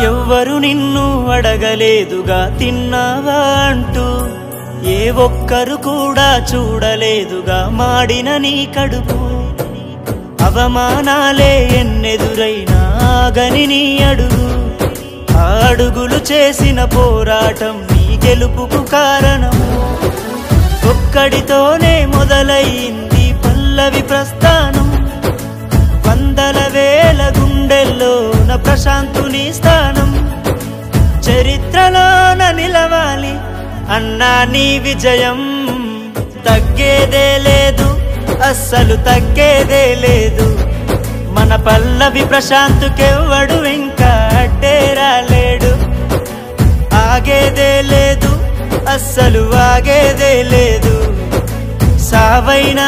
ఎవ్వరు నిన్ను అడగలేదుగా తిన్నావా అంటూ, ఏ ఒక్కరు కూడా చూడలేదుగా మాడిన నీ కడుపు. అవమానాలే ఎన్నెదురైనా ఆగని నీ అడుగు, ఆ అడుగులు చేసిన పోరాటం నీ గెలుపుకు కారణము. ఒక్కడితోనే మొదలైంది పల్లవి ప్రస్థానం, వందల వేల గుండెల్లోన ప్రశాంతుని స్థానం. చరిత్రలోన నిలవాలి అన్నా నీ విజయం, తగ్గేదే లేదు అస్సలు తగ్గేదే లేదు. మన పల్లవి ప్రశాంతుకెవ్వడు ఇంకా అడ్డే రాలేడు. ఆగేదే లేదు అస్సలు ఆగేదే లేదు. సావైనా